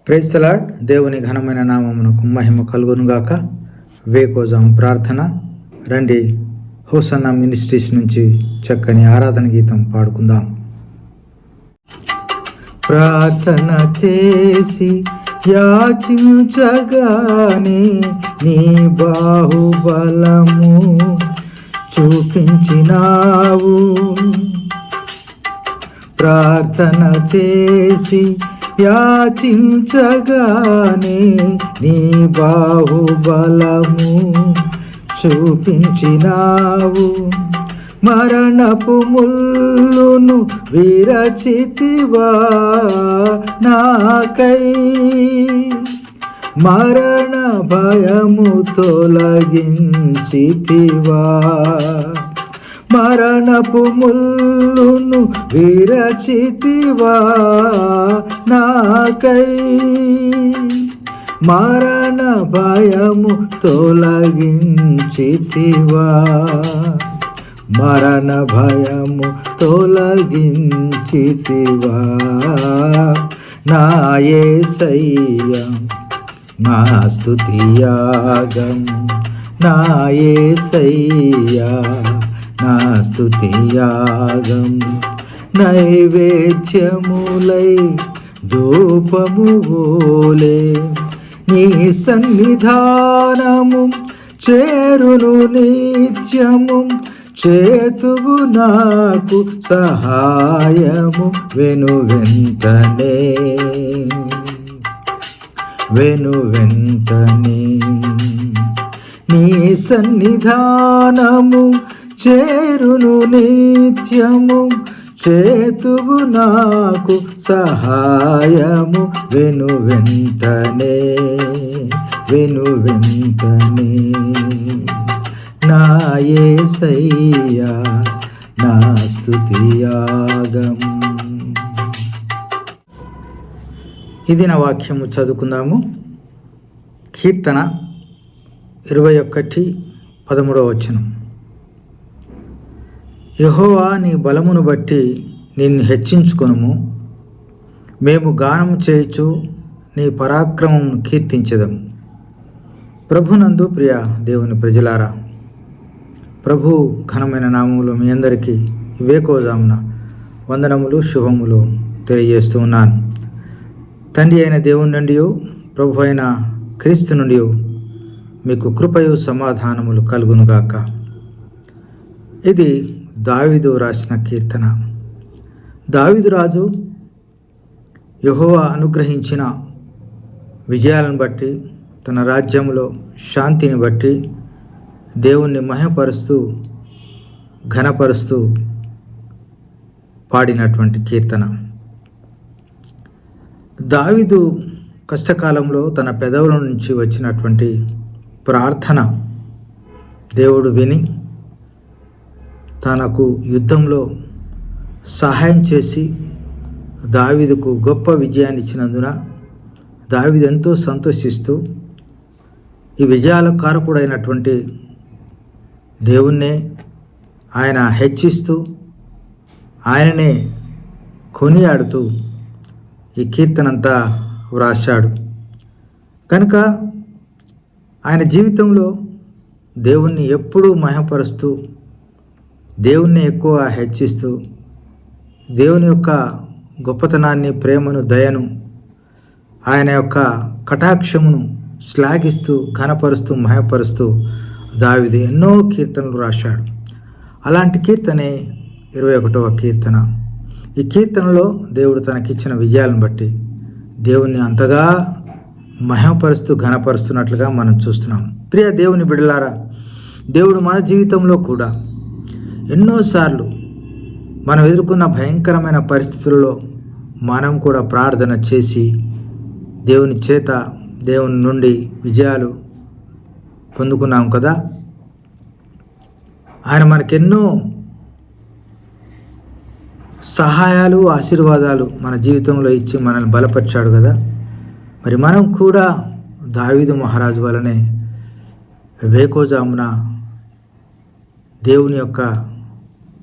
Praise the lord. దేవుని ఘనమైన నామమునకు మహిమ కలుగునుగాక. వేకోజాం ప్రార్థన. రండి, హోసన్నా మినిస్ట్రీస్ నుంచి చక్కని ఆరాధన గీతం పాడుకుందాం. ప్రార్థన చేసి యాచించగానే నీ బాహుబలము చూపించినావు. ప్రార్థన చేసి యాచించగానే నీ బాహుబలము చూపించినావు. మరణపు ముల్లును విరచితివా నాకై, మరణ భయము తొలగించితివా. మరణపు ముల్లును విరచితివా నాకై, మరణ భయము తొలగించితివా. మరణ భయము తొలగించితివా. నా యేసయ్యా నా స్తుతియాగం, నా యేసయ్యా నా స్తుతియాగం. నైవేద్యములై ధూపము ఓలే నీ సన్నిధానము చేరును నిత్యము. చేతువు నాకు సహాయము వెనువెంటనే, వెనువెంటనే. నీ సన్నిధానము చేరును నిత్యము. చేతువు నాకు సహాయము వెనువెంటనే, వెనువెంటనే. నా యేసయ్యా నా స్తుతియాగం. ఇది నా వాక్యము చదువుకుందాము. కీర్తన 21:13. యెహోవా నీ బలమును బట్టి నిన్ను హెచ్చించుకొనుము. మేము గానము చేయుచు నీ పరాక్రమమును కీర్తించెదము. ప్రభునందు ప్రియ దేవుని ప్రజలారా, ప్రభు ఘనమైన నామములో మీ అందరికీ వేకోజామున వందనములు, శుభములు తెలియజేస్తూ ఉన్నాను. తండ్రి అయిన దేవుని నుండి, ప్రభు అయిన క్రీస్తు నుండి మీకు కృపయు సమాధానములు కలుగునుగాక. ఇది దావీదు రాసిన కీర్తన. దావీదు రాజు యెహోవా అనుగ్రహించిన విజయాలను బట్టి, తన రాజ్యంలో శాంతిని బట్టి దేవుణ్ణి మహిమపరుస్తూ ఘనపరుస్తూ పాడినటువంటి కీర్తన. దావీదు కష్టకాలంలో తన పెదవుల నుంచి వచ్చినటువంటి ప్రార్థన దేవుడు విని తనకు యుద్ధంలో సహాయం చేసి దావీదుకు గొప్ప విజయాన్ని ఇచ్చినందున దావీదు ఎంతో సంతోషిస్తూ ఈ విజయాల కారకుడైనటువంటి దేవుణ్ణే ఆయన హెచ్చిస్తూ ఆయననే కొనియాడుతూ ఈ కీర్తనంతా వ్రాశాడు. కనుక ఆయన జీవితంలో దేవుణ్ణి ఎప్పుడూ మహిమపరుస్తూ, దేవుణ్ణి ఎక్కువ హెచ్చిస్తూ, దేవుని యొక్క గొప్పతనాన్ని, ప్రేమను, దయను, ఆయన యొక్క కటాక్షమును శ్లాఘిస్తూ, ఘనపరుస్తూ, మహిమపరుస్తూ దావీదు ఎన్నో కీర్తనలు రాశాడు. అలాంటి కీర్తనే 21వ కీర్తన. ఈ కీర్తనలో దేవుడు తనకిచ్చిన విజయాలను బట్టి దేవుణ్ణి అంతగా మహిమపరుస్తూ ఘనపరుస్తున్నట్లుగా మనం చూస్తున్నాం. ప్రియ దేవుని బిడ్డలారా, దేవుడు మన జీవితంలో కూడా ఎన్నోసార్లు మనం ఎదుర్కొన్న భయంకరమైన పరిస్థితులలో మనం కూడా ప్రార్థన చేసి దేవుని చేత, దేవుని నుండి విజయాలు పొందుకున్నాం కదా. ఆయన మనకెన్నో సహాయాలు, ఆశీర్వాదాలు మన జీవితంలో ఇచ్చి మనల్ని బలపరిచాడు కదా. మరి మనం కూడా దావీదు మహారాజు వలనే వేకోజామున దేవుని యొక్క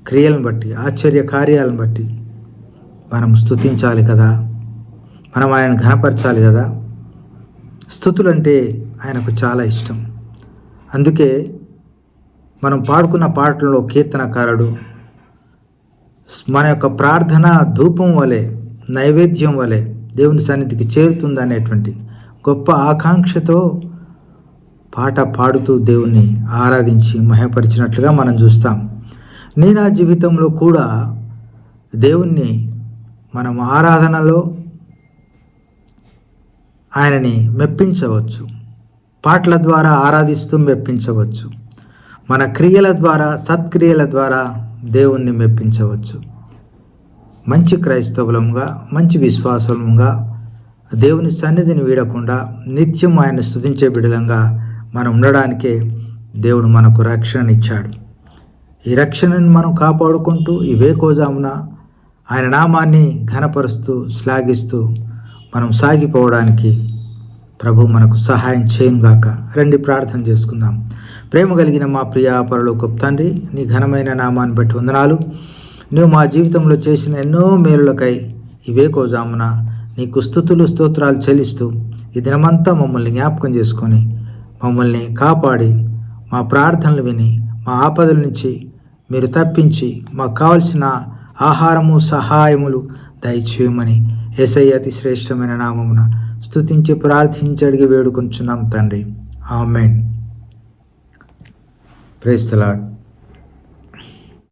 క్రియలను బట్టి, ఆశ్చర్య కార్యాలను బట్టి మనం స్తుతించాలి కదా. మనం ఆయన ఘనపరచాలి కదా. స్తుతులంటే ఆయనకు చాలా ఇష్టం. అందుకే మనం పాడుకున్న పాటల్లో కీర్తనకారుడు మన యొక్క ప్రార్థన ధూపం వలె, నైవేద్యం వలె దేవుని సన్నిధికి చేరుతుందనేటువంటి గొప్ప ఆకాంక్షతో పాట పాడుతూ దేవుణ్ణి ఆరాధించి మహిమపరిచినట్లుగా మనం చూస్తాం. నా జీవితంలో కూడా దేవుణ్ణి మనం ఆరాధనలో ఆయనని మెప్పించవచ్చు. పాటల ద్వారా ఆరాధిస్తూ మెప్పించవచ్చు. మన క్రియల ద్వారా, సత్క్రియల ద్వారా దేవుణ్ణి మెప్పించవచ్చు. మంచి క్రైస్తవులంగా, మంచి విశ్వాసంగా దేవుని సన్నిధిని వీడకుండా నిత్యం ఆయన స్తుతించే బిడ్డలంగా మనం ఉండడానికే దేవుడు మనకు రక్షణనిచ్చాడు. ఈ రక్షణను మనం కాపాడుకుంటూ ఈ వేకోజామున ఆయన నామాన్ని ఘనపరుస్తూ శ్లాఘిస్తూ మనం సాగిపోవడానికి ప్రభు మనకు సహాయం చేయుగాక. రండి ప్రార్థన చేసుకుందాం. ప్రేమ కలిగిన మా ప్రియ పరలోకపు తండ్రి, నీ ఘనమైన నామాన్ని బట్టి వందనాలు. నువ్వు మా జీవితంలో చేసిన ఎన్నో మేలులకై ఈ వేకోజామున నీకు స్తుతులు స్తోత్రాలు చెల్లిస్తూ ఈ దినమంతా మమ్మల్ని జ్ఞాపకం చేసుకొని మమ్మల్ని కాపాడి మా ప్రార్థనలు విని మా ఆపదల నుంచి మీరు తప్పించి మాకు కావలసిన ఆహారము సహాయములు దయచేయమని యేసయ్య అతి శ్రేష్టమైన నామమున స్తుతించి ప్రార్థించి అడిగి వేడుకొంచున్నాం తండ్రి. ఆమేన్. Praise the lord.